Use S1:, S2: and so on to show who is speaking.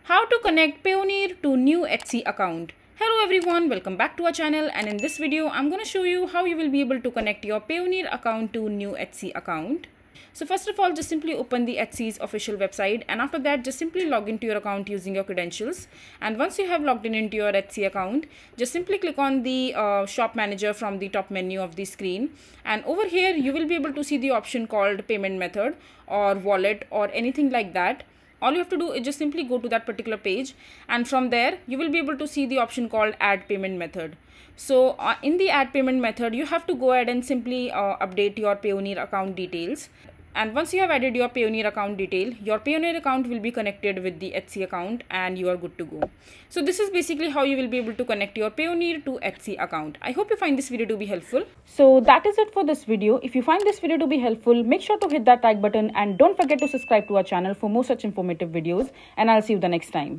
S1: How to connect Payoneer to new Etsy account. Hello everyone, welcome back to our channel, and in this video I'm going to show you how you will be able to connect your Payoneer account to new Etsy account. So first of all, just simply open the Etsy's official website, and after that just simply log into your account using your credentials. And once you have logged into your Etsy account, just simply click on the shop manager from the top menu of the screen, and over here you will be able to see the option called payment method or wallet or anything like that. All you have to do is just simply go to that particular page, and from there you will be able to see the option called add payment method. So in the add payment method, you have to go ahead and simply update your Payoneer account details. And once you have added your Payoneer account detail, your Payoneer account will be connected with the Etsy account and you are good to go. So this is basically how you will be able to connect your Payoneer to Etsy account. I hope you find this video to be helpful. So that is it for this video. If you find this video to be helpful, make sure to hit that like button and don't forget to subscribe to our channel for more such informative videos, and I'll see you the next time.